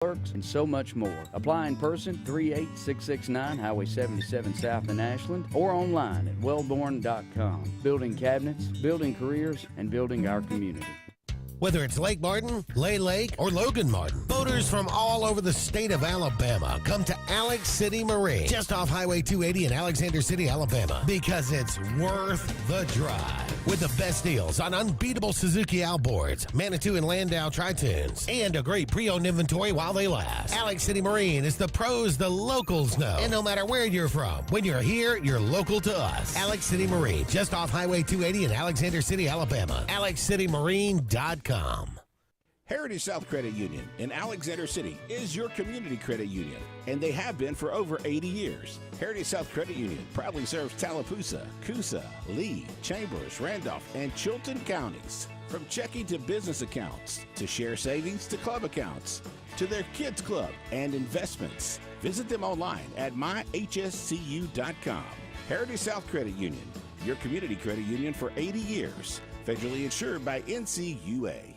Works, and so much more. Apply in person, 38669 Highway 77 South in Ashland, or online at wellborn.com. Building cabinets, building careers, and building our community. Whether it's Lake Martin, Lay Lake, or Logan Martin, boaters from all over the state of Alabama come to Alex City Marine, just off Highway 280 in Alexander City, Alabama, because it's worth the drive. With the best deals on unbeatable Suzuki outboards, Manitou and Landau Tritoons, and a great pre-owned inventory while they last. Alex City Marine is the pros the locals know. And no matter where you're from, when you're here, you're local to us. Alex City Marine, just off Highway 280 in Alexander City, Alabama. AlexCityMarine.com. Heritage South Credit Union in Alexander City is your community credit union, and they have been for over 80 years. Heritage South Credit Union proudly serves Tallapoosa, Coosa, Lee, Chambers, Randolph, and Chilton counties. From checking to business accounts, to share savings to club accounts, to their kids club and investments. Visit them online at myhscu.com. Heritage South Credit Union, your community credit union for 80 years. Federally insured by NCUA.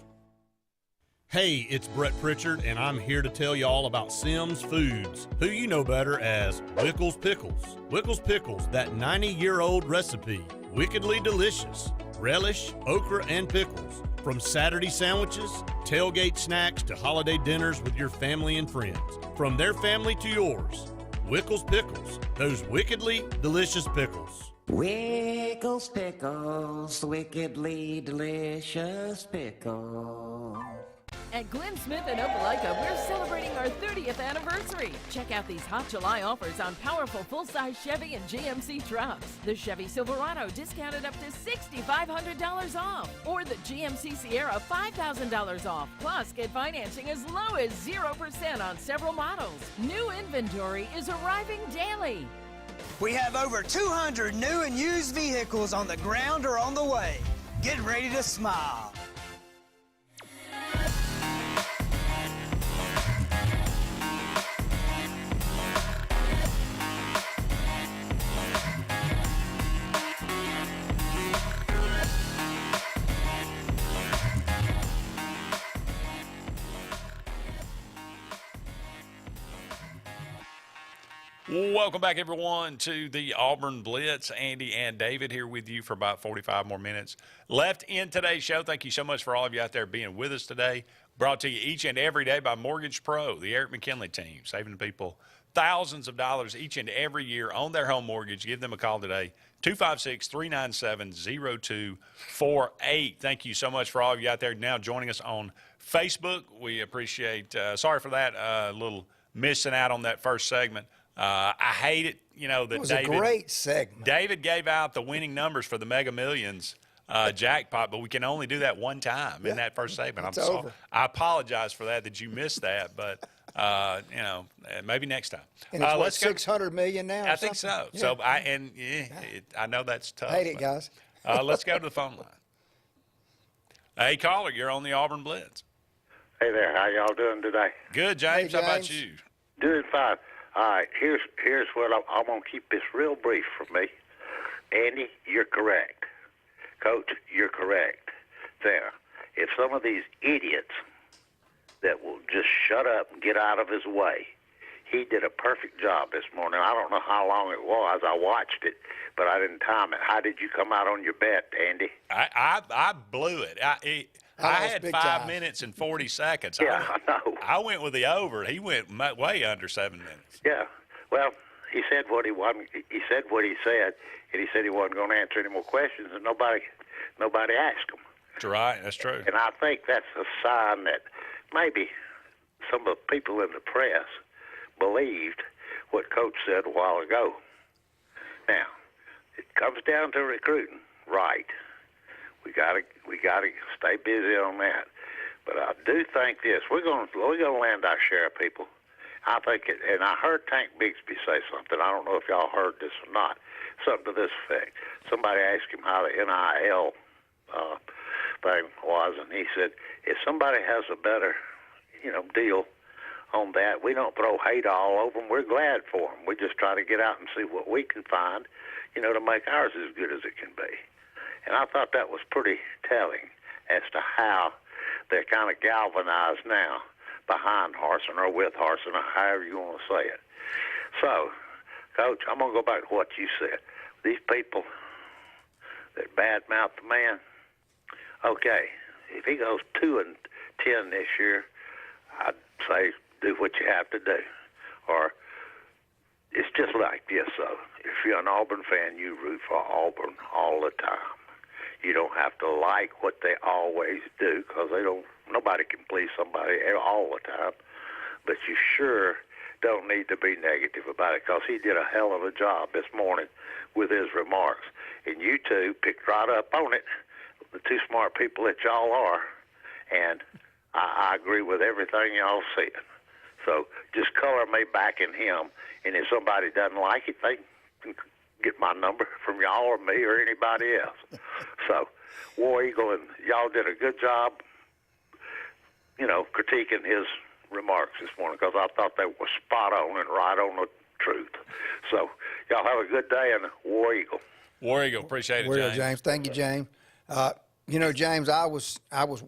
Hey, it's Brett Pritchard, and I'm here to tell you all about Sims Foods, who you know better as Wickles Pickles. Wickles Pickles, that 90-year-old recipe, wickedly delicious. Relish, okra, and pickles. From Saturday sandwiches, tailgate snacks, to holiday dinners with your family and friends. From their family to yours, Wickles Pickles, those wickedly delicious pickles. Wickles Pickles, wickedly delicious pickles. At Glenn Smith in Opelika, we're celebrating our 30th anniversary. Check out these hot July offers on powerful full-size Chevy and GMC trucks. The Chevy Silverado discounted up to $6,500 off. Or the GMC Sierra $5,000 off. Plus, get financing as low as 0% on several models. New inventory is arriving daily. We have over 200 new and used vehicles on the ground or on the way. Get ready to smile. Welcome back, everyone, to the Auburn Blitz. Andy and David here with you for about 45 more minutes left in today's show. Thank you so much for all of you out there being with us today. Brought to you each and every day by Mortgage Pro, the Eric McKinley team, saving people thousands of dollars each and every year on their home mortgage. Give them a call today, 256-397-0248. Thank you so much for all of you out there now joining us on Facebook. We appreciate, sorry for that little missing out on that first segment. I hate it, that it was David. A great segment. David gave out the winning numbers for the Mega Millions jackpot, but we can only do that one time in that first segment. I'm sorry. I apologize for that you missed that, but maybe next time. And it's what, $600 million now? I think so. Yeah. So I know that's tough. Hate it, guys. Let's go to the phone line. Hey, caller, you're on the Auburn Blitz. Hey there, how y'all doing today? Good, James. Hey, James. How about you? Doing fine. All right, here's what I'm going to keep this real brief for me. Andy, you're correct. Coach, you're correct. There. If some of these idiots that will just shut up and get out of his way, he did a perfect job this morning. I don't know how long it was. I watched it, but I didn't time it. How did you come out on your bet, Andy? I blew it. I had 5 minutes and 40 seconds. Yeah, I know. I went with the over. He went way under 7 minutes. Yeah. Well, he said what he wanted. He said what he said, and he said he wasn't going to answer any more questions, and nobody asked him. That's right. That's true. And I think that's a sign that maybe some of the people in the press believed what Coach said a while ago. Now, it comes down to recruiting, right? We gotta stay busy on that. But I do think this: we're gonna land our share of people. I think it, and I heard Tank Bigsby say something. I don't know if y'all heard this or not. Something to this effect. Somebody asked him how the NIL thing was, and he said, if somebody has a better, deal on that, we don't throw hate all over them. We're glad for them. We just try to get out and see what we can find, to make ours as good as it can be. And I thought that was pretty telling as to how they're kind of galvanized now behind Harsin or with Harsin, or however you want to say it. So, Coach, I'm going to go back to what you said. These people that badmouth the man, okay, if he goes 2-10 this year, I'd say do what you have to do. Or it's just like this, though. If you're an Auburn fan, you root for Auburn all the time. You don't have to like what they always do, because nobody can please somebody all the time. But you sure don't need to be negative about it, because he did a hell of a job this morning with his remarks. And you two picked right up on it, the two smart people that y'all are. And I agree with everything y'all said. So just color me back in him. And if somebody doesn't like it, they can get my number from y'all or me or anybody else. So, War Eagle, and y'all did a good job, critiquing his remarks this morning, because I thought they were spot on and right on the truth. So, y'all have a good day, and War Eagle. War Eagle, appreciate it, James. Thank you, James. James, I was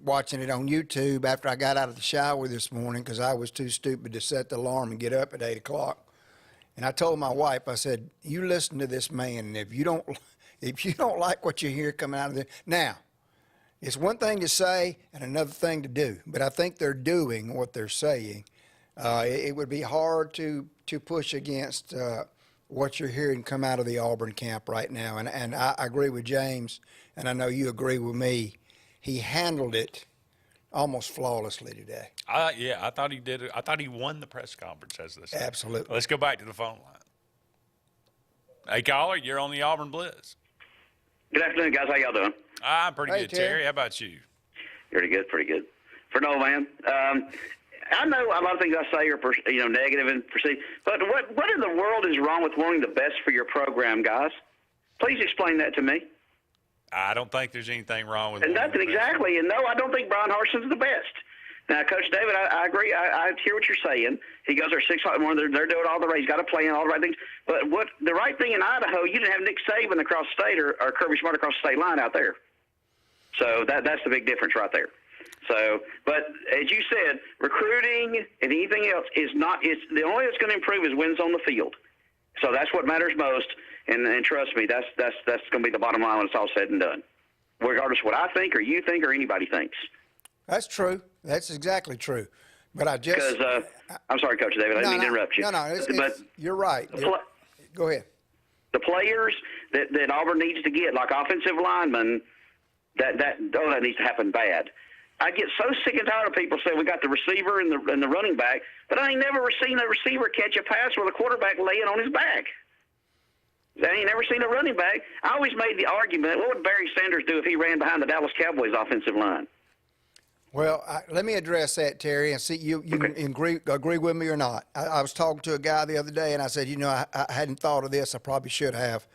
watching it on YouTube after I got out of the shower this morning, because I was too stupid to set the alarm and get up at 8 o'clock. And I told my wife, I said, you listen to this man, and if you don't like what you hear coming out of there. Now, it's one thing to say and another thing to do, but I think they're doing what they're saying. It would be hard to push against what you're hearing come out of the Auburn camp right now. And I agree with James, and I know you agree with me. He handled it almost flawlessly today. Yeah, I thought he did it. I thought he won the press conference, as they say. Absolutely. Let's go back to the phone line. Hey, caller, you're on the Auburn Blitz. Good afternoon, guys. How y'all doing? I'm pretty good, Terry. How about you? Pretty good. For no man, I know a lot of things I say are negative and perceived, but what in the world is wrong with wanting the best for your program, guys? Please explain that to me. I don't think there's anything wrong with and nothing exactly. And no, I don't think Brian Harson's the best. Now, Coach David, I agree. I hear what you're saying. He goes, they're doing all the right. He's got to play in all the right things. But the right thing in Idaho, you didn't have Nick Saban across the state or Kirby Smart across the state line out there. So that's the big difference right there. So, but as you said, recruiting and anything else is the only that's going to improve is wins on the field. So that's what matters most. And trust me, that's going to be the bottom line when it's all said and done, regardless of what I think or you think or anybody thinks. That's true. That's exactly true. But I just because I'm sorry, Coach David, I didn't mean to interrupt you. No, you're right. Go ahead. The players that Auburn needs to get, like offensive linemen, that needs to happen bad. I get so sick and tired of people saying we got the receiver and the running back, but I ain't never seen a receiver catch a pass with a quarterback laying on his back. I ain't never seen a running back. I always made the argument, what would Barry Sanders do if he ran behind the Dallas Cowboys offensive line? Well, let me address that, Terry, and see you okay. agree with me or not. I was talking to a guy the other day, and I said, I hadn't thought of this. I probably should have.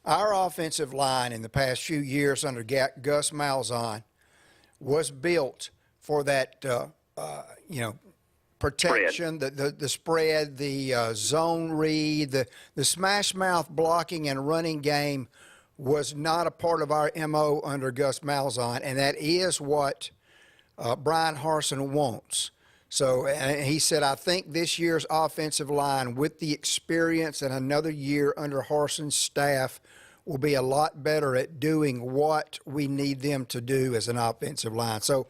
Our offensive line in the past few years under Gus Malzahn was built for that, protection, the spread, the zone read, the smash mouth blocking and running game was not a part of our MO under Gus Malzahn, and that is what Brian Harsin wants. So and he said, I think this year's offensive line, with the experience and another year under Harsin's staff, will be a lot better at doing what we need them to do as an offensive line. So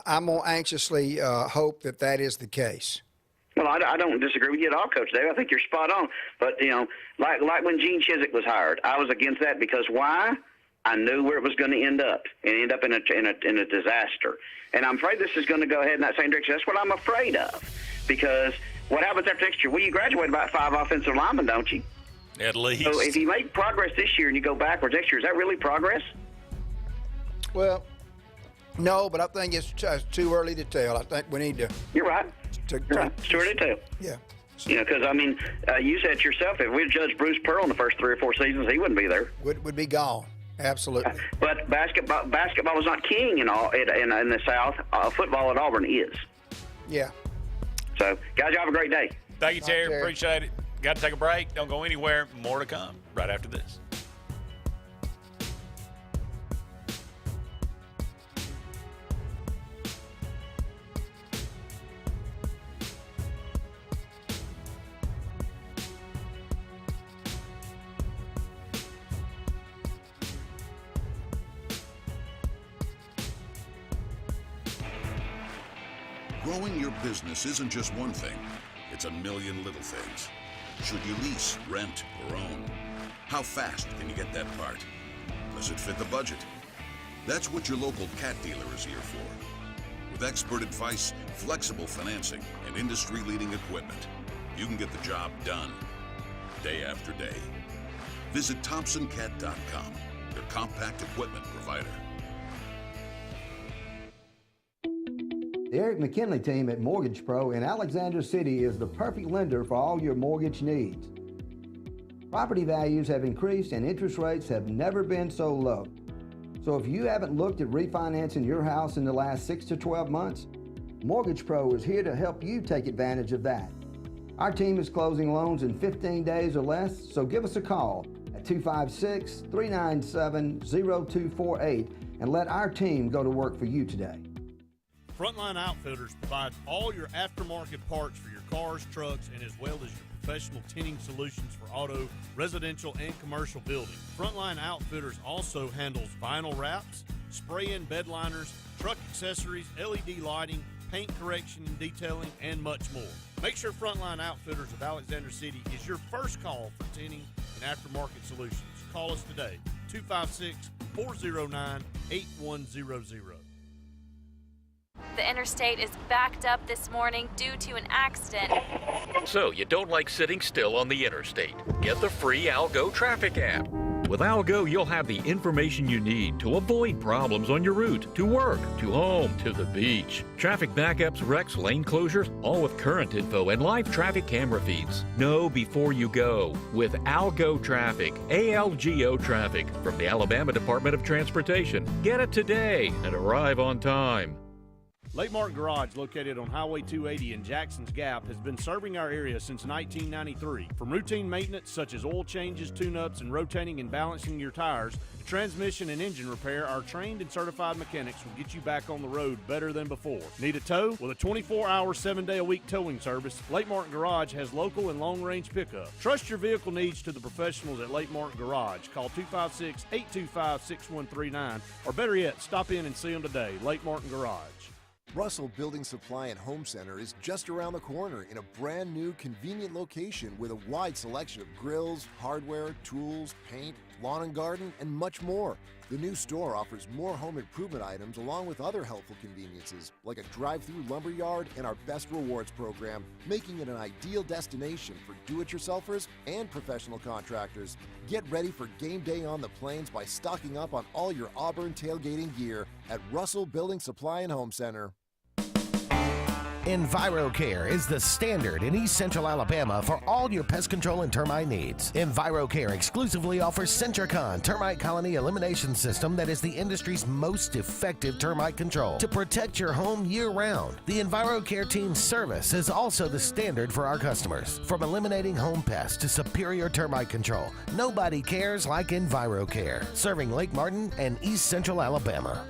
I'm going to anxiously hope that is the case. Well, I don't disagree with you at all, Coach Dave. I think you're spot on. But, like when Gene Chizik was hired, I was against that because why? I knew where it was going to end up, and end up in a disaster. And I'm afraid this is going to go ahead in that same direction. That's what I'm afraid of, because what happens after next year? Well, you graduate about 5 offensive linemen, don't you? At least. So if you make progress this year and you go backwards next year, is that really progress? Well, no, but I think it's too early to tell. I think we need to. You're right. You're right. It's too early to tell. Yeah. Because, you said yourself, if we'd judged Bruce Pearl in the first 3 or 4 seasons, he wouldn't be there. Would be gone. Absolutely. But basketball was not king in the South. Football at Auburn is. Yeah. So, guys, you have a great day. Thank you, Terry. Appreciate it. Got to take a break. Don't go anywhere. More to come right after this. Growing your business isn't just one thing. It's a million little things. Should you lease, rent, or own? How fast can you get that part? Does it fit the budget? That's what your local Cat dealer is here for. With expert advice, flexible financing, and industry-leading equipment, you can get the job done, day after day. Visit ThompsonCat.com, your compact equipment provider. The Eric McKinley team at Mortgage Pro in Alexander City is the perfect lender for all your mortgage needs. Property values have increased and interest rates have never been so low. So if you haven't looked at refinancing your house in the last 6 to 12 months, Mortgage Pro is here to help you take advantage of that. Our team is closing loans in 15 days or less, so give us a call at 256-397-0248 and let our team go to work for you today. Frontline Outfitters provides all your aftermarket parts for your cars, trucks, and as well as your professional tinting solutions for auto, residential, and commercial buildings. Frontline Outfitters also handles vinyl wraps, spray-in bed liners, truck accessories, LED lighting, paint correction and detailing, and much more. Make sure Frontline Outfitters of Alexander City is your first call for tinting and aftermarket solutions. Call us today, 256-409-8100. The interstate is backed up this morning due to an accident. So you don't like sitting still on the interstate? Get the free Algo traffic app. With Algo, you'll have the information you need to avoid problems on your route, to work, to home, to the beach. Traffic backups, wrecks, lane closures, all with current info and live traffic camera feeds. Know before you go with Algo Traffic, ALGO Traffic from the Alabama Department of Transportation. Get it today and arrive on time. Lake Martin Garage, located on Highway 280 in Jackson's Gap, has been serving our area since 1993. From routine maintenance such as oil changes, tune-ups, and rotating and balancing your tires, to transmission and engine repair, our trained and certified mechanics will get you back on the road better than before. Need a tow? With a 24-hour, 7-day-a-week towing service, Lake Martin Garage has local and long-range pickup. Trust your vehicle needs to the professionals at Lake Martin Garage. Call 256-825-6139, or better yet, stop in and see them today. Lake Martin Garage. Russell Building Supply and Home Center is just around the corner in a brand new, convenient location with a wide selection of grills, hardware, tools, paint, lawn and garden, and much more. The new store offers more home improvement items along with other helpful conveniences like a drive-through lumber yard and our Best Rewards program, making it an ideal destination for do-it-yourselfers and professional contractors. Get ready for game day on the plains by stocking up on all your Auburn tailgating gear at Russell Building Supply and Home Center. EnviroCare is the standard in East Central Alabama for all your pest control and termite needs. EnviroCare exclusively offers Centricon termite colony elimination system that is the industry's most effective termite control to protect your home year-round. The EnviroCare team's service is also the standard for our customers. From eliminating home pests to superior termite control, nobody cares like EnviroCare, serving Lake Martin and East Central Alabama.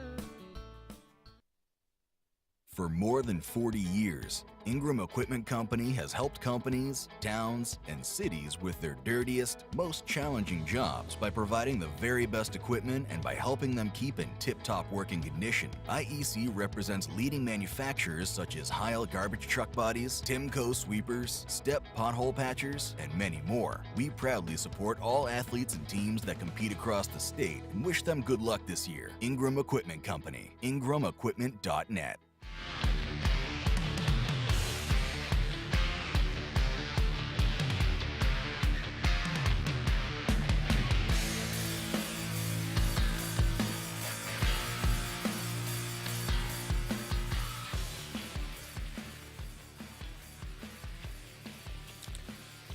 For more than 40 years, Ingram Equipment Company has helped companies, towns, and cities with their dirtiest, most challenging jobs by providing the very best equipment and by helping them keep in tip-top working condition. IEC represents leading manufacturers such as Heil garbage truck bodies, Timco sweepers, Step pothole patchers, and many more. We proudly support all athletes and teams that compete across the state and wish them good luck this year. Ingram Equipment Company, ingramequipment.net.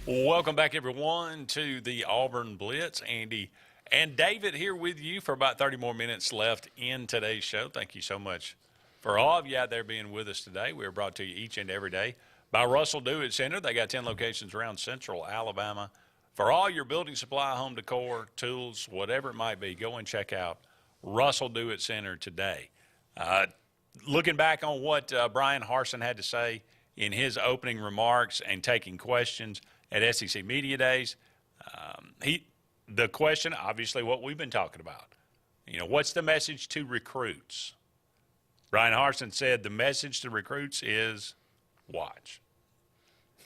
Welcome back, everyone, to the Auburn Blitz. Andy and David here with you for about 30 more minutes left in today's show. Thank you so much for all of you out there being with us today. We are brought to you each and every day by Russell Do-It Center. They got 10 locations around Central Alabama. For all your building supply, home decor, tools, whatever it might be, go and check out Russell Do-It Center today. Looking back on what Brian Harsin had to say in his opening remarks and taking questions at SEC Media Days, the question, obviously what we've been talking about, what's the message to recruits? Brian Harsin said the message to recruits is watch.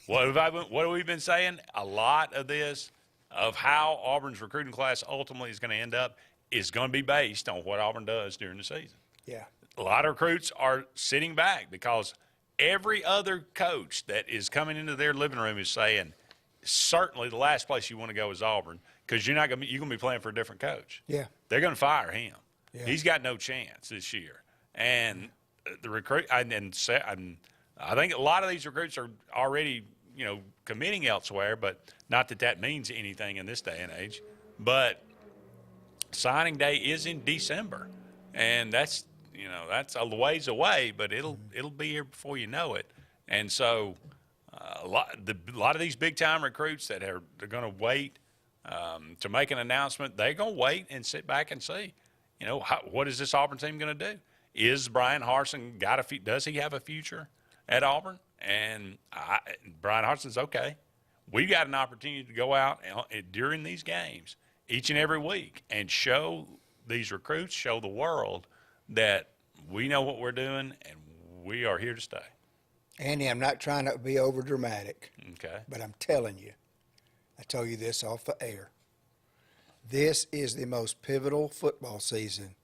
What have we been saying? A lot of this, of how Auburn's recruiting class ultimately is going to end up, is going to be based on what Auburn does during the season. Yeah. A lot of recruits are sitting back because every other coach that is coming into their living room is saying, certainly the last place you want to go is Auburn, because you're going to be playing for a different coach. Yeah. They're going to fire him. Yeah. He's got no chance this year. And the recruit, I think a lot of these recruits are already, committing elsewhere, but not that means anything in this day and age. But signing day is in December, and that's a ways away, but it'll be here before you know it. And so a lot of these big time recruits that they're going to wait to make an announcement, they're going to wait and sit back and see, what is this Auburn team going to do? Is Brian Harsin does he have a future at Auburn? And Brian Harson's okay. We got an opportunity to go out during these games each and every week and show these recruits, show the world that we know what we're doing and we are here to stay. Andy, I'm not trying to be over dramatic. Okay. But I'm telling you, I told you this off the air. This is the most pivotal football season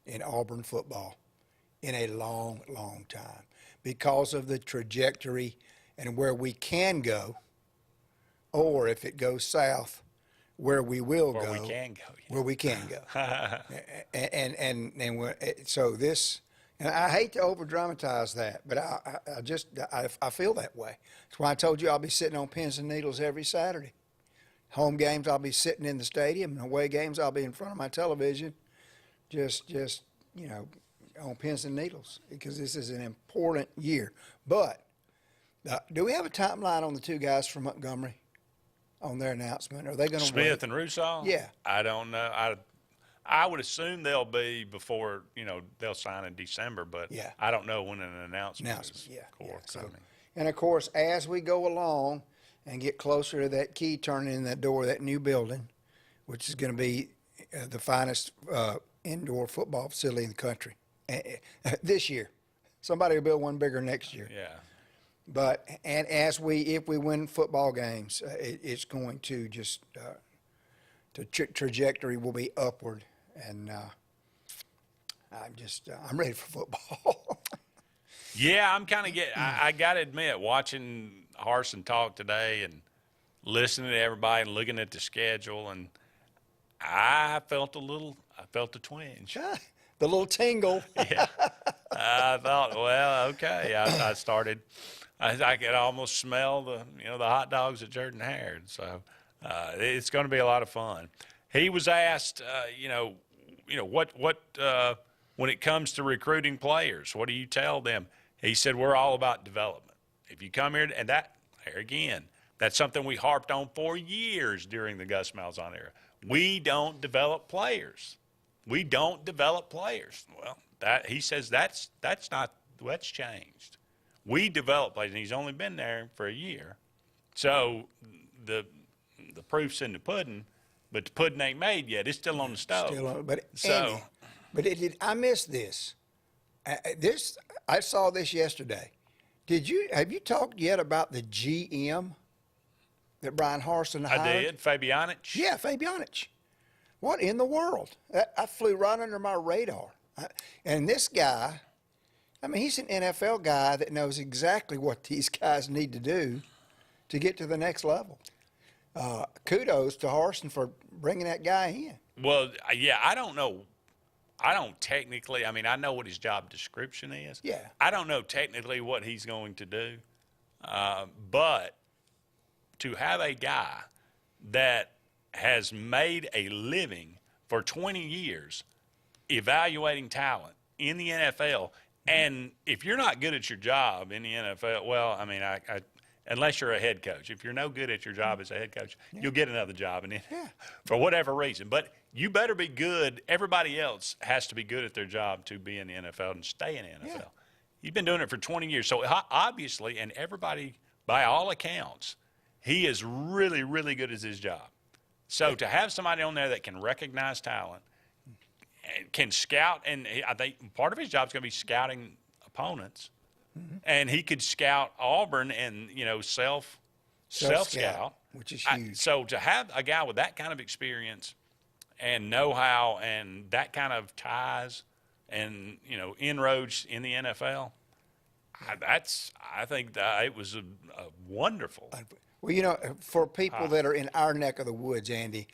in Auburn football in a long, long time because of the trajectory and where we can go, or if it goes south, where we will go. Where we can go. Yeah. Where we can go. So this, and I hate to over dramatize that, but I feel that way. That's why I told you I'll be sitting on pins and needles every Saturday. Home games, I'll be sitting in the stadium, and away games, I'll be in front of my television, just on pins and needles, because this is an important year. But do we have a timeline on the two guys from Montgomery on their announcement? Are they going to Smith and Rusall? Yeah. I don't know. I would assume they'll be before, they'll sign in December, but yeah. I don't know when an announcement is coming. And, of course, as we go along and get closer to that key turning in that door of that new building, which is going to be the finest indoor football facility in the country this year. Somebody will build one bigger next year. Yeah. But if we win football games, it's going to just the trajectory will be upward, and I'm ready for football. Yeah, I'm kind of I got to admit, watching Harsin talk today and listening to everybody and looking at the schedule, and I felt a twinge. The little tingle. Yeah. I thought, well, okay. I started. I could almost smell the hot dogs at Jordan Hare. So it's going to be a lot of fun. He was asked, what when it comes to recruiting players, what do you tell them? He said, we're all about development. If you come here, and that's something we harped on for years during the Gus Malzahn era. We don't develop players. We don't develop players. Well, he says that's changed. We develop players, and he's only been there for a year. So the proof's in the pudding, but the pudding ain't made yet. It's still on the stove. I missed this. I saw this yesterday. Have you talked yet about the GM that Brian Harsin hired? I did, Fabianich. Yeah, Fabianich. What in the world? I flew right under my radar. And this guy, he's an NFL guy that knows exactly what these guys need to do to get to the next level. Kudos to Harsin for bringing that guy in. Well, yeah, I don't know. I don't technically, I know what his job description is. Yeah. I don't know technically what he's going to do. But to have a guy that has made a living for 20 years evaluating talent in the NFL, and if you're not good at your job in the NFL, well, unless you're a head coach, if you're no good at your job as a head coach, you'll get another job for whatever reason. But you better be good. Everybody else has to be good at their job to be in the NFL and stay in the NFL. Yeah. You've been doing it for 20 years. So obviously, and everybody, by all accounts, he is really, really good at his job. So to have somebody on there that can recognize talent can scout, and I think part of his job is going to be scouting opponents. And he could scout Auburn and, self-scout, which is huge. So to have a guy with that kind of experience and know-how and that kind of ties and, inroads in the NFL, I think that it was a wonderful. Well, for people that are in our neck of the woods, Andy,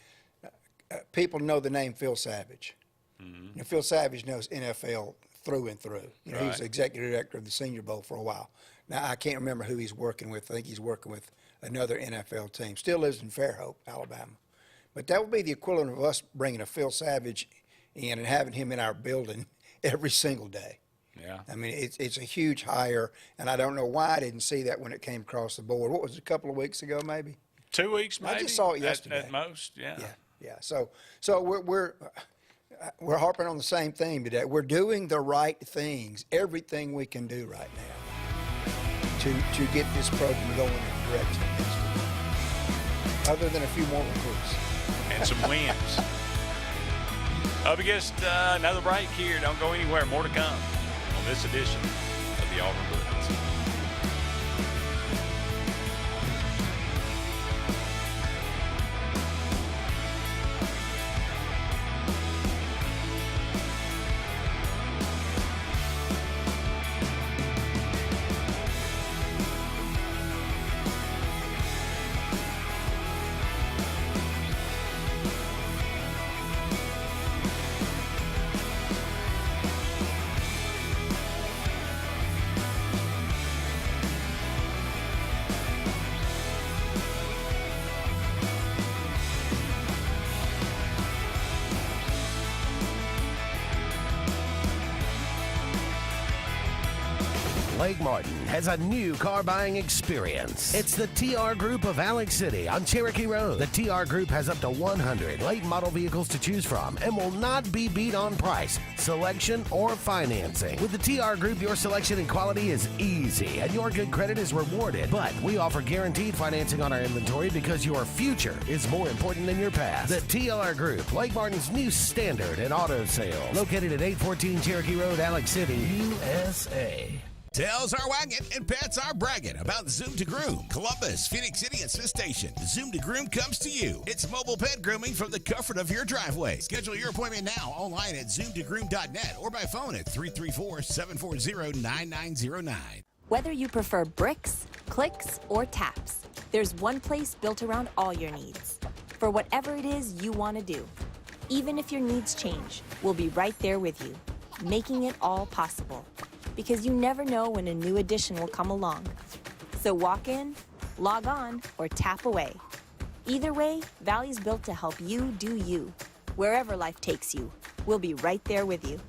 people know the name Phil Savage. Mm-hmm. Phil Savage knows NFL through and through. He was the executive director of the Senior Bowl for a while. Now, I can't remember who he's working with. I think he's working with another NFL team. Still lives in Fairhope, Alabama. But that would be the equivalent of us bringing a Phil Savage in and having him in our building every single day. Yeah. I mean, it's a huge hire, and I don't know why I didn't see that when it came across the board. What was it, a couple of weeks ago, maybe? 2 weeks, maybe. I just saw it yesterday. At most, yeah. Yeah. So we're harping on the same theme today. We're doing the right things, everything we can do right now to get this program going in the direction it needs to go. Other than a few more recruits. And some wins. Up against another break here. Don't go anywhere. More to come on this edition of the Auburn Blitz. Lake Martin has a new car buying experience. It's the TR Group of Alex City on Cherokee Road. The TR Group has up to 100 late model vehicles to choose from and will not be beat on price, selection, or financing. With the TR Group, your selection and quality is easy and your good credit is rewarded. But we offer guaranteed financing on our inventory because your future is more important than your past. The TR Group, Lake Martin's new standard in auto sales. Located at 814 Cherokee Road, Alex City, USA. Tails are wagging and pets are bragging about Zoom to Groom. Columbus, Phoenix City, and Smith Station. Zoom to Groom comes to you. It's mobile pet grooming from the comfort of your driveway. Schedule your appointment now online at zoomtogroom.net or by phone at 334-740-9909. Whether you prefer bricks, clicks, or taps, there's one place built around all your needs. For whatever it is you want to do. Even if your needs change, we'll be right there with you, making it all possible. Because you never know when a new addition will come along. So walk in, log on, or tap away. Either way, Valley's built to help you do you. Wherever life takes you, we'll be right there with you.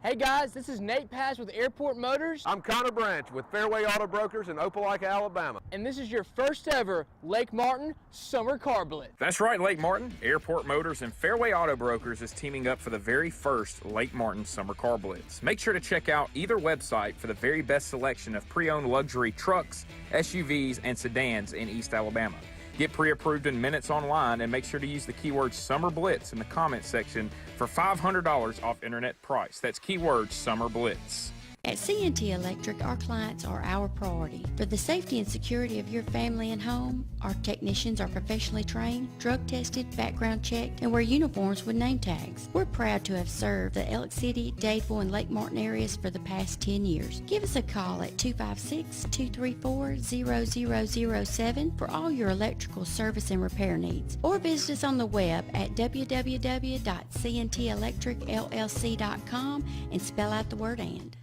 Hey guys, this is Nate Pass with Airport Motors. I'm Connor Branch with Fairway Auto Brokers in Opelika, Alabama. And this is your first ever Lake Martin Summer Car Blitz. That's right, Lake Martin. Airport Motors and Fairway Auto Brokers is teaming up for the very first Lake Martin Summer Car Blitz. Make sure to check out either website for the very best selection of pre-owned luxury trucks, SUVs, and sedans in East Alabama. Get pre-approved in minutes online and make sure to use the keyword Summer Blitz in the comments section for $500 off internet price. That's keyword Summer Blitz. At C&T Electric, our clients are our priority. For the safety and security of your family and home, our technicians are professionally trained, drug tested, background checked, and wear uniforms with name tags. We're proud to have served the Elk City, Dadeville, and Lake Martin areas for the past 10 years. Give us a call at 256-234-0007 for all your electrical service and repair needs, or visit us on the web at www.cntelectricllc.com and spell out the word "and."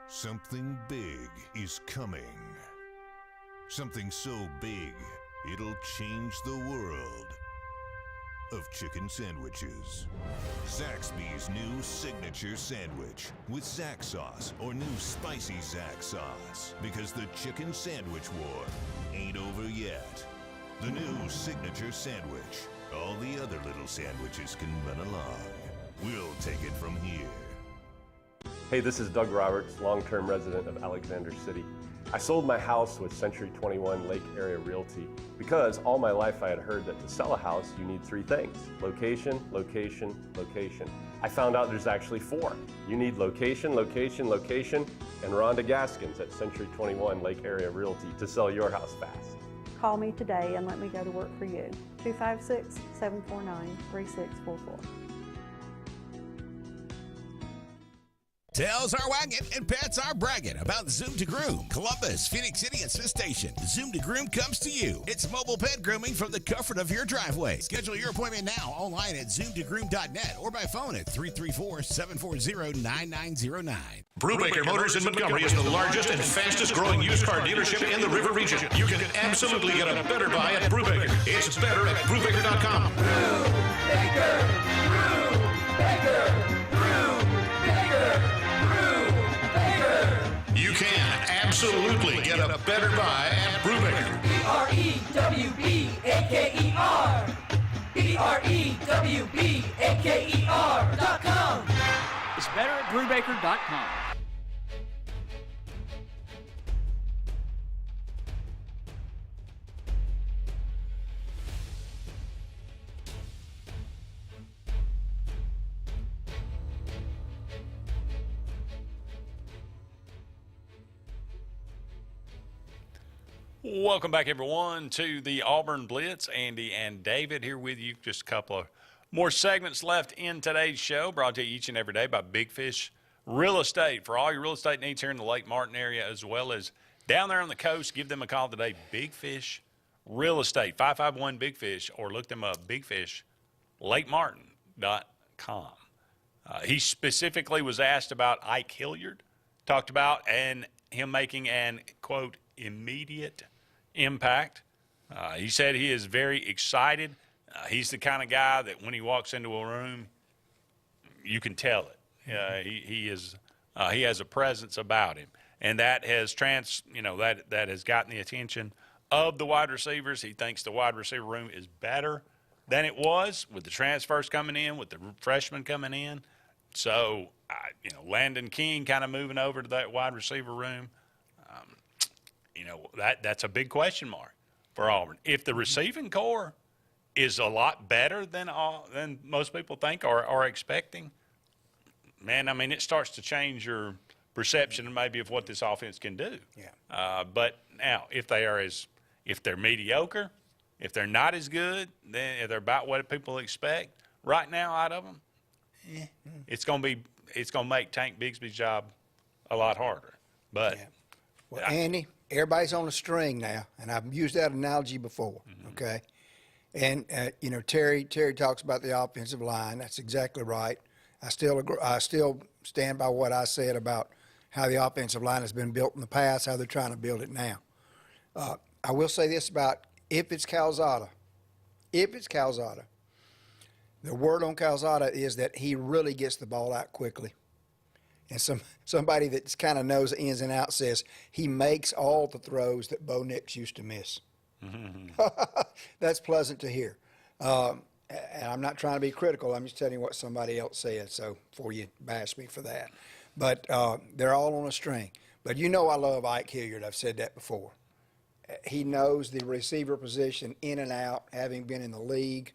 Something big is coming. Something so big, it'll change the world of chicken sandwiches. Zaxby's new signature sandwich with Zax sauce or new spicy Zax sauce. Because the chicken sandwich war ain't over yet. The new signature sandwich. All the other little sandwiches can run along. We'll take it from here. Hey, this is Doug Roberts, long-term resident of Alexander City. I sold my house with Century 21 Lake Area Realty because all my life I had heard that to sell a house, you need 3 things: location, location, location. I found out there's actually 4. You need location, location, location, and Rhonda Gaskins at Century 21 Lake Area Realty to sell your house fast. Call me today and let me go to work for you. 256-749-3644. Tails are wagging and pets are bragging about Zoom to Groom. Columbus, Phoenix City, and Smith Station. Zoom to Groom comes to you. It's mobile pet grooming from the comfort of your driveway. Schedule your appointment now online at zoomtogroom.net or by phone at 334-740-9909. Brubaker Motors in Montgomery is the largest and fastest growing used car dealership in the River Region. You can absolutely get a better buy at Brubaker. It's better at Brubaker.com. Brubaker, Brubaker, Brubaker, Brubaker. You can absolutely get a better buy at Brubaker. BREWBAKER. BREWBAKER.com. It's better at Brubaker.com. Welcome back, everyone, to the Auburn Blitz. Andy and David here with you. Just a couple of more segments left in today's show, brought to you each and every day by Big Fish Real Estate. For all your real estate needs here in the Lake Martin area as well as down there on the coast, give them a call today. Big Fish Real Estate, 551-BIG-FISH, or look them up, bigfishlakemartin.com. He specifically was asked about Ike Hilliard, talked about and him making an, quote, immediate impact. He said he is very excited. He's the kind of guy that when he walks into a room, you can tell it. He has a presence about him, and that has that has gotten the attention of the wide receivers. He thinks the wide receiver room is better than it was with the transfers coming in, with the freshmen coming in. So, Landon King kind of moving over to that wide receiver room. That's a big question mark for Auburn. If the receiving core is a lot better than most people think or are expecting, man, it starts to change your perception maybe of what this offense can do. Yeah. But now, if they're mediocre, if they're not as good, then if they're about what people expect right now out of them, it's going to make Tank Bigsby's job a lot harder. But well, Andy, everybody's on a string now, and I've used that analogy before. Okay, and Terry talks about the offensive line. That's exactly right. I still stand by what I said about how the offensive line has been built in the past, how they're trying to build it now. I will say this about if it's Calzada, the word on Calzada is that he really gets the ball out quickly. And somebody that kind of knows the ins and outs says he makes all the throws that Bo Nix used to miss. That's pleasant to hear. And I'm not trying to be critical. I'm just telling you what somebody else said, so before you bash me for that. But they're all on a string. But I love Ike Hilliard. I've said that before. He knows the receiver position in and out, having been in the league.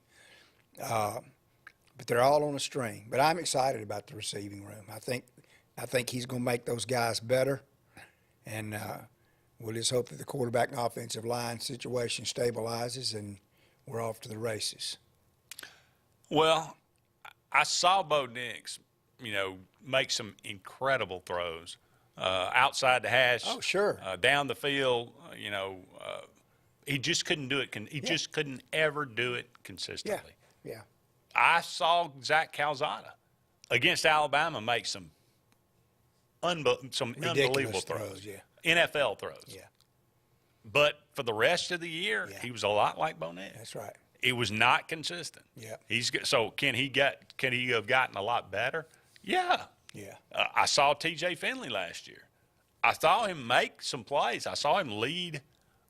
But they're all on a string. But I'm excited about the receiving room. I think he's going to make those guys better. And we'll just hope that the quarterback and offensive line situation stabilizes and we're off to the races. Well, I saw Bo Nix, make some incredible throws outside the hash. Oh, sure. Down the field, he just couldn't do it. He just couldn't ever do it consistently. Yeah. I saw Zach Calzada against Alabama make some unbelievable throws. NFL throws. Yeah. But for the rest of the year, he was a lot like Bo Nix. That's right. It was not consistent. Yeah. So can he have gotten a lot better? Yeah. Yeah. I saw T.J. Finley last year. I saw him make some plays. I saw him lead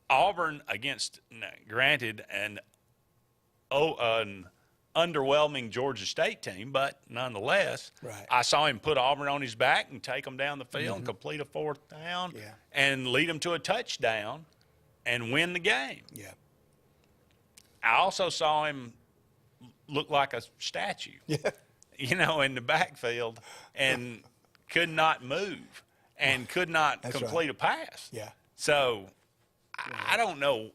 Auburn against, granted, an underwhelming Georgia State team, but nonetheless, I saw him put Auburn on his back and take them down the field and complete a 4th down and lead them to a touchdown and win the game. Yeah. I also saw him look like a statue, you know, in the backfield and could not move and could not complete a pass. Yeah. So I don't know.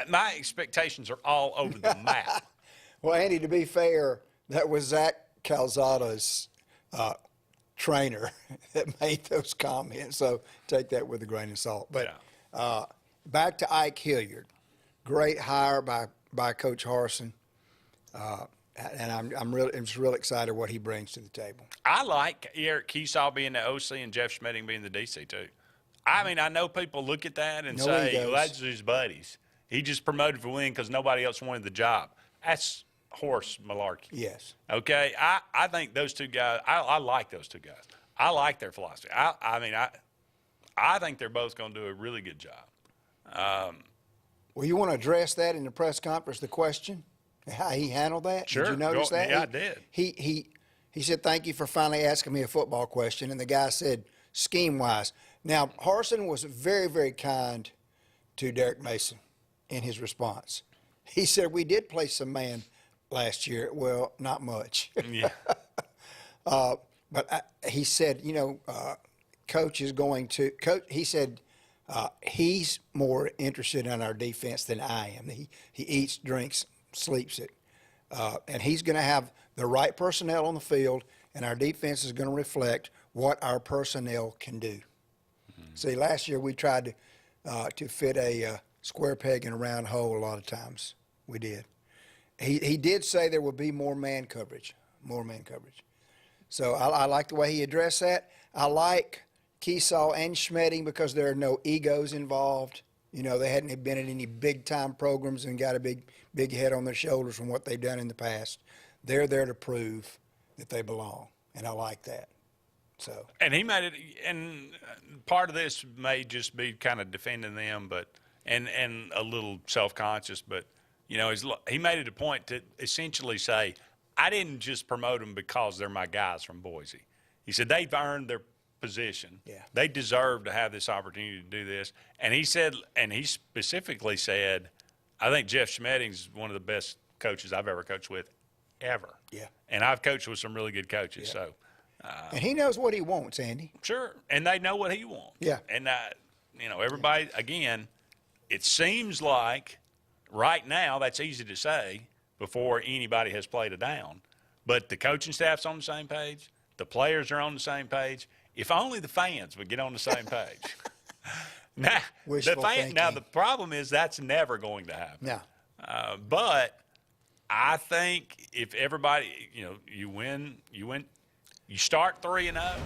My expectations are all over the map. Well, Andy, to be fair, that was Zach Calzada's trainer that made those comments. So take that with a grain of salt. But back to Ike Hilliard. Great hire by Coach Harsin. And I'm just real excited what he brings to the table. I like Eric Keesaw being the OC and Jeff Schmedding being the DC, too. I mean, I know people look at that and say, well, that's his buddies. He just promoted for win because nobody else wanted the job. That's horse malarkey. Yes. Okay? I think those two guys, I like those two guys. I like their philosophy. I think they're both going to do a really good job. Well, you want to address that in the press conference, the question, how he handled that? Sure. Did you notice that? Yeah, I did. He said, thank you for finally asking me a football question. And the guy said, scheme-wise. Now, Harsin was very, very kind to Derek Mason in his response. He said, we did play some man last year. Well, not much. Yeah. But he said, Coach is going to – Coach. He said he's more interested in our defense than I am. He eats, drinks, sleeps it. And he's going to have the right personnel on the field, and our defense is going to reflect what our personnel can do. See, last year we tried to fit a square peg in a round hole a lot of times. We did. He did say there would be more man coverage. So I like the way he addressed that. I like Keesaw and Schmedding because there are no egos involved. They hadn't been in any big-time programs and got a big head on their shoulders from what they've done in the past. They're there to prove that they belong, and I like that. So. And he made it, and part of this may just be kind of defending them, but and a little self-conscious, but he made it a point to essentially say, I didn't just promote them because they're my guys from Boise. He said they've earned their position. Yeah. They deserve to have this opportunity to do this. And he said, and he specifically said, I think Jeff Schmedding's one of the best coaches I've ever coached with, ever. Yeah. And I've coached with some really good coaches, so. And he knows what he wants, Andy. Sure, and they know what he wants. Yeah. And, everybody, again, it seems like right now that's easy to say before anybody has played a down. But the coaching staff's on the same page. The players are on the same page. If only the fans would get on the same page. Now, the problem is that's never going to happen. No. But I think if everybody, you win, you start 3-0,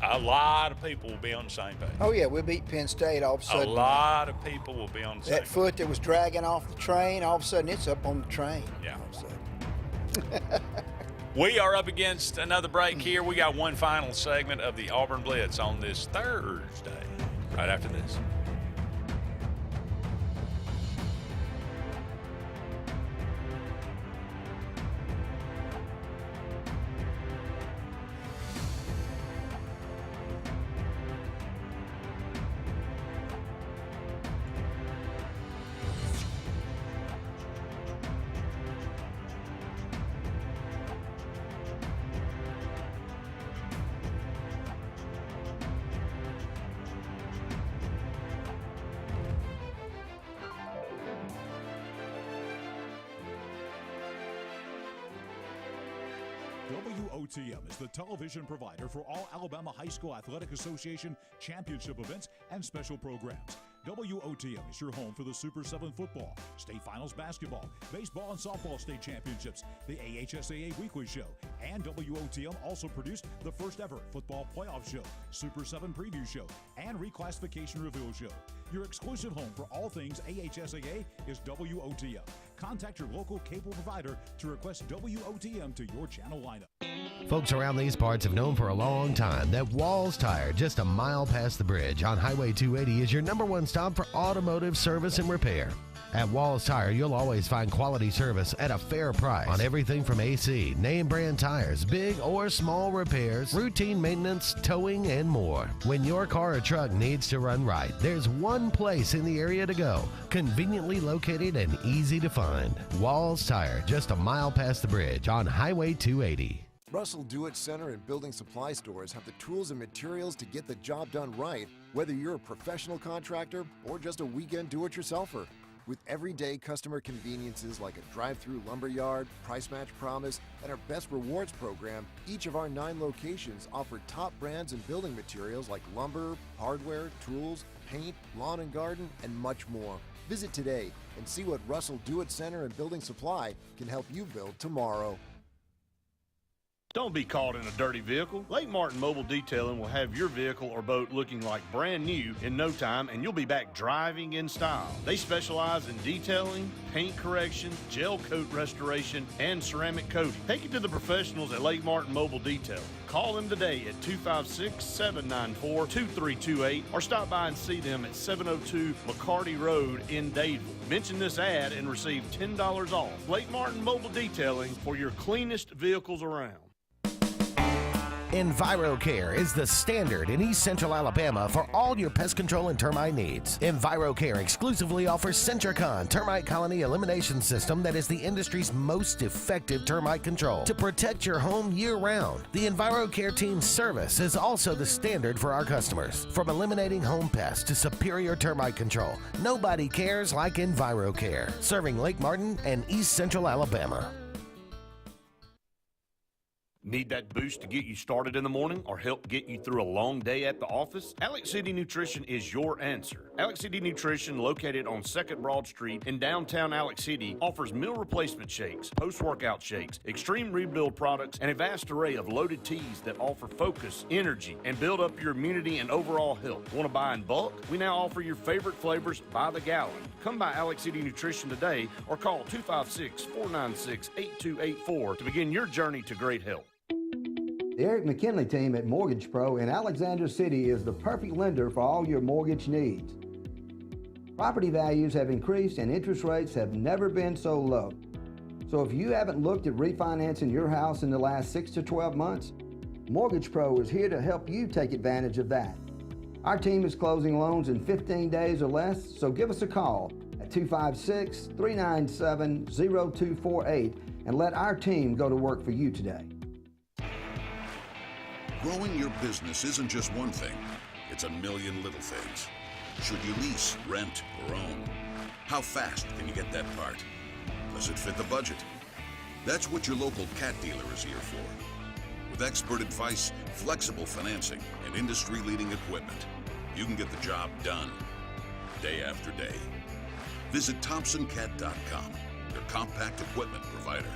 a lot of people will be on the same page. Oh, yeah, we beat Penn State all of a sudden. A lot of people will be on the same page. That foot that was dragging off the train, all of a sudden it's up on the train. Yeah. We are up against another break here. We got one final segment of the Auburn Blitz on this Thursday, right after this. WOTM is the television provider for all Alabama High School Athletic Association championship events and special programs. WOTM is your home for the Super 7 football, state finals basketball, baseball and softball state championships, the AHSAA weekly show, and WOTM also produced the first ever football playoff show, Super 7 preview show, and reclassification reveal show. Your exclusive home for all things AHSAA is WOTM. Contact your local cable provider to request WOTM to your channel lineup. Folks around these parts have known for a long time that Walls Tire, just a mile past the bridge on Highway 280, is your #1 stop for automotive service and repair. At Walls Tire, you'll always find quality service at a fair price on everything from AC, name brand tires, big or small repairs, routine maintenance, towing, and more. When your car or truck needs to run right, there's one place in the area to go, conveniently located and easy to find. Walls Tire, just a mile past the bridge on Highway 280. Russell Do-It Center and building supply stores have the tools and materials to get the job done right, whether you're a professional contractor or just a weekend do-it-yourselfer. With everyday customer conveniences like a drive-through lumberyard, price match promise, and our best rewards program, each of our 9 locations offer top brands and building materials like lumber, hardware, tools, paint, lawn and garden, and much more. Visit today and see what Russell Do-It Center and Building Supply can help you build tomorrow. Don't be caught in a dirty vehicle. Lake Martin Mobile Detailing will have your vehicle or boat looking like brand new in no time, and you'll be back driving in style. They specialize in detailing, paint correction, gel coat restoration, and ceramic coating. Take it to the professionals at Lake Martin Mobile Detailing. Call them today at 256-794-2328 or stop by and see them at 702 McCarty Road in Dadeville. Mention this ad and receive $10 off. Lake Martin Mobile Detailing for your cleanest vehicles around. EnviroCare is the standard in East Central Alabama for all your pest control and termite needs. EnviroCare exclusively offers Centricon termite colony elimination system that is the industry's most effective termite control to protect your home year-round. The EnviroCare team's service is also the standard for our customers. From eliminating home pests to superior termite control, nobody cares like EnviroCare, serving Lake Martin and East Central Alabama. Need that boost to get you started in the morning or help get you through a long day at the office? Alex City Nutrition is your answer. Alex City Nutrition, located on 2nd Broad Street in downtown Alex City, offers meal replacement shakes, post-workout shakes, extreme rebuild products, and a vast array of loaded teas that offer focus, energy, and build up your immunity and overall health. Want to buy in bulk? We now offer your favorite flavors by the gallon. Come by Alex City Nutrition today or call 256-496-8284 to begin your journey to great health. The Eric McKinley team at Mortgage Pro in Alexander City is the perfect lender for all your mortgage needs. Property values have increased and interest rates have never been so low. So if you haven't looked at refinancing your house in the last 6 to 12 months, Mortgage Pro is here to help you take advantage of that. Our team is closing loans in 15 days or less, so give us a call at 256-397-0248 and let our team go to work for you today. Growing your business isn't just one thing, it's a million little things. Should you lease, rent, or own? How fast can you get that part? Does it fit the budget? That's what your local cat dealer is here for. With expert advice, flexible financing, and industry-leading equipment, you can get the job done, day after day. Visit ThompsonCat.com, your compact equipment provider.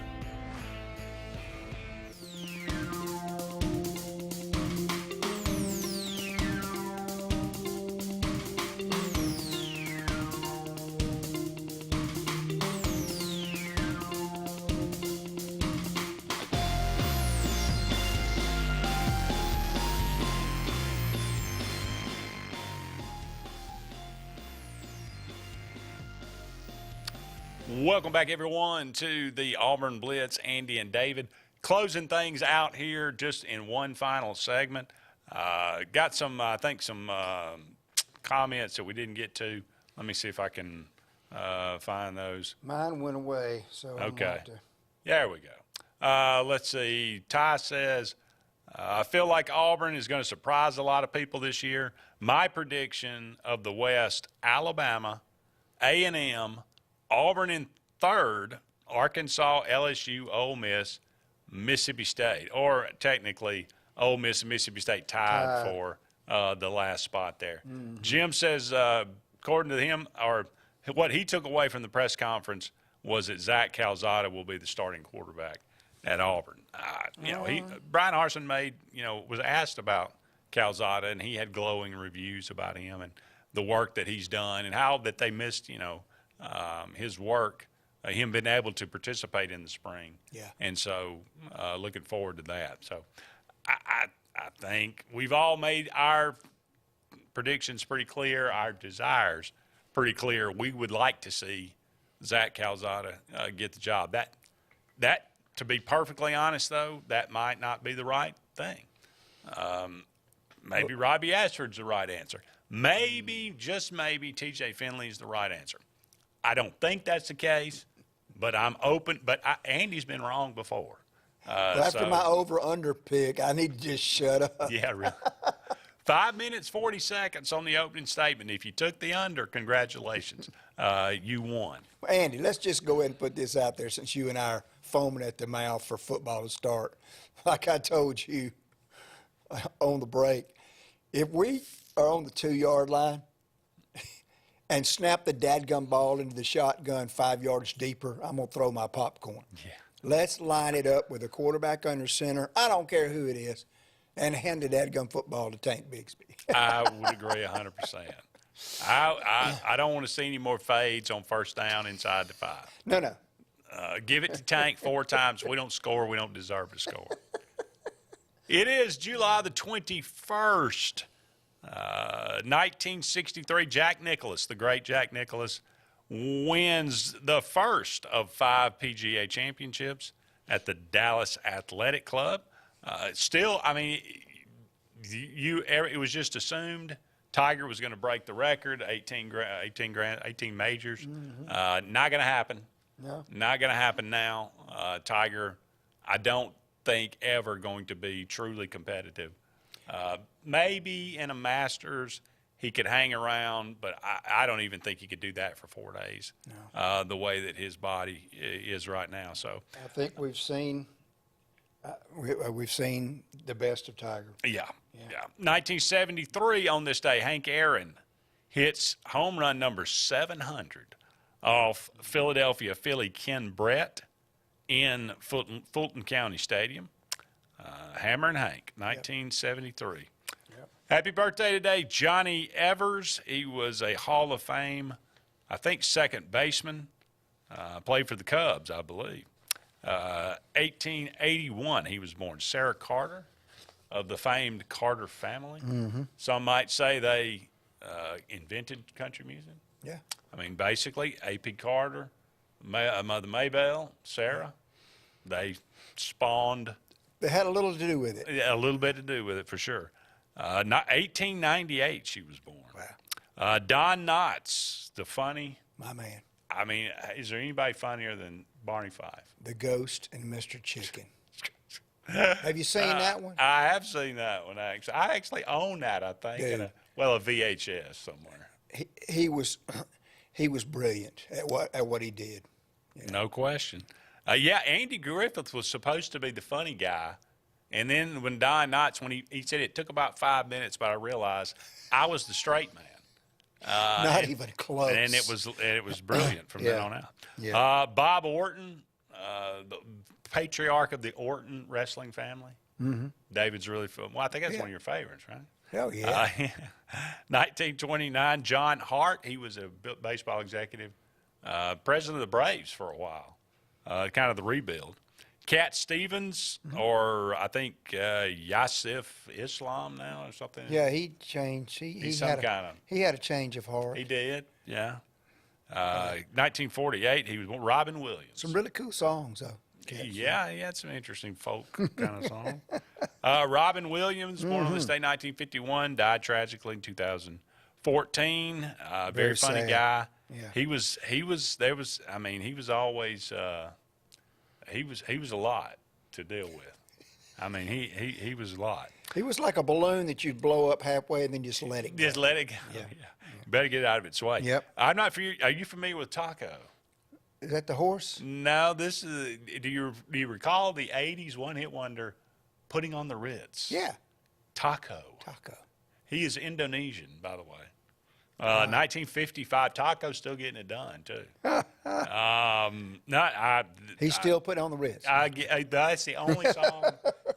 Welcome back, everyone, to the Auburn Blitz. Andy and David closing things out here just in one final segment. Got some, I think, some comments that we didn't get to. Let me see if I can find those. Mine went away, so I'm okay. There we go. Let's see. Ty says, I feel like Auburn is going to surprise a lot of people this year. My prediction of the West: Alabama, A&M, Auburn in third, Arkansas, LSU, Ole Miss, Mississippi State, or technically Ole Miss and Mississippi State tied for the last spot there. Mm-hmm. Jim says, according to him, or what he took away from the press conference was that Zach Calzada will be the starting quarterback at Auburn. Brian Harsin was asked about Calzada, and he had glowing reviews about him and the work that he's done and how that they missed, his work him being able to participate in the spring. Yeah. And so looking forward to that. So I think we've all made our predictions pretty clear, our desires pretty clear. We would like to see Zach Calzada get the job. That, to be perfectly honest, though, that might not be the right thing. Maybe Robbie Ashford's the right answer. Maybe, just maybe, TJ Finley's the right answer. I don't think that's the case, but I'm open. But Andy's been wrong before. Well, after my over-under pick, I need to just shut up. Yeah, really. 5 minutes, 40 seconds on the opening statement. If you took the under, congratulations. You won. Andy, let's just go ahead and put this out there since you and I are foaming at the mouth for football to start. Like I told you on the break, if we are on the 2-yard line and snap the dadgum ball into the shotgun 5 yards deeper, I'm going to throw my popcorn. Yeah. Let's line it up with a quarterback under center. I don't care who it is. And hand the dadgum football to Tank Bixby. I would agree 100%. I don't want to see any more fades on first down inside the 5. No. Give it to Tank 4 times. If we don't score, we don't deserve to score. It is July the 21st, 1963. Jack Nicklaus, the great Jack Nicklaus, wins the first of 5 PGA championships at the Dallas Athletic Club. Still, I mean, it was just assumed Tiger was going to break the record, 18 majors. Mm-hmm. Not going to happen. No. Not going to happen now. Tiger, I don't think ever going to be truly competitive. Maybe in a Masters he could hang around, but I don't even think he could do that for 4 days. No. The way that his body is right now. So I think we've seen the best of Tiger. Yeah. 1973 on this day, Hank Aaron hits home run number 700 off Philadelphia Philly Ken Brett in Fulton County Stadium. Hammer and Hank, 1973. Yep. Happy birthday today, Johnny Evers. He was a Hall of Fame, I think, second baseman. Played for the Cubs, I believe. 1881, he was born. Sarah Carter of the famed Carter family. Mm-hmm. Some might say they invented country music. Yeah. I mean, basically, A.P. Carter, Mother Maybelle, Sarah, they spawned. They had a little to do with it. Yeah, a little bit to do with it for sure. 1898, she was born. Wow. Don Knotts, the funny. My man. I mean, is there anybody funnier than Barney Fife? The Ghost and Mr. Chicken. Have you seen that one? I have seen that one, actually. I actually own that, I think. Dude. A VHS somewhere. He was brilliant at what he did. You know? No question. Yeah, Andy Griffith was supposed to be the funny guy. And then when Don Knotts, when he said it took about 5 minutes, but I realized I was the straight man. Not even close. And it was brilliant from then on out. Yeah. Bob Orton, the patriarch of the Orton wrestling family. Mm-hmm. David's really fun. Well, I think that's one of your favorites, right? Hell yeah. 1929, John Hart. He was a baseball executive, president of the Braves for a while, kind of the rebuild. Cat Stevens, or I think Yasif Islam now or something. Yeah, he changed. He had a change of heart. He did, yeah. 1948, he was Robin Williams. Some really cool songs, though. Yeah, he had some interesting folk kind of songs. Robin Williams, born on this day, 1951, died tragically in 2014. Very funny sad. guy. Yeah. He was always he was a lot to deal with. I mean, he was a lot. He was like a balloon that you'd blow up halfway and then just let it go. Just let it go. Yeah. You better get it out of its way. Yep. I'm not for you. Are you familiar with Taco? Is that the horse? No, this is. Do you recall the '80s one-hit wonder, "Putting on the Ritz"? Yeah. Taco. Taco. He is Indonesian, by the way. 1955. Taco's still getting it done too. He's still putting on the Ritz. That's the only song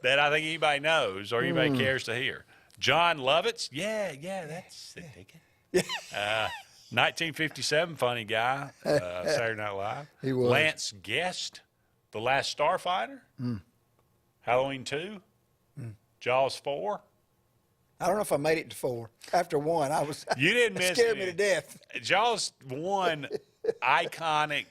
that I think anybody knows or anybody cares to hear. John Lovitz. Yeah, that's the ticket. 1957 funny guy, Saturday Night Live. He was. Lance Guest, The Last Starfighter, Halloween 2, Jaws 4. I don't know if I made it to 4. After 1, I was. You didn't it miss scared it. me to death. Jaws 1, iconic,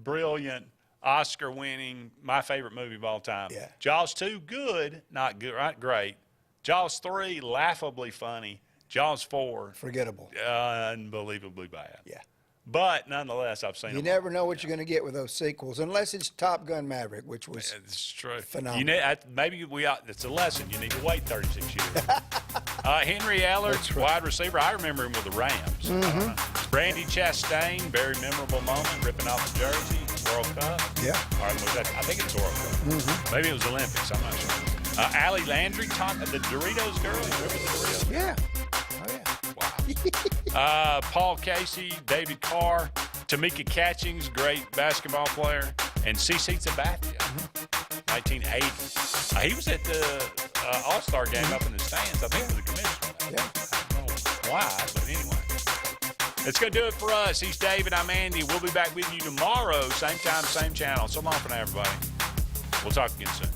brilliant, Oscar-winning, my favorite movie of all time. Yeah. Jaws 2, good, not good, right? Great. Jaws 3, laughably funny. Jaws 4, forgettable, unbelievably bad. Yeah. But nonetheless, I've seen You them never know what you're going to get with those sequels, unless it's Top Gun Maverick, which was it's true. phenomenal. You need, maybe it's a lesson. You need to wait 36 years. Henry Ellard, wide receiver. I remember him with the Rams. Brandy Chastain, very memorable moment, ripping off the jersey, World Cup. Yeah. Or was that, I think it's World Cup. Maybe it was Olympics. I'm not sure. Allie Landry, the Doritos girl. You remember the Doritos? Yeah. Wow. Paul Casey, David Carr, Tamika Catchings, great basketball player, and CeCe Sabathia, 1980. He was at the All-Star game up in the stands. I think it was the commissioner. Yeah. I don't know why, but anyway. That's going to do it for us. He's David. I'm Andy. We'll be back with you tomorrow, same time, same channel. So long for now, everybody. We'll talk again soon.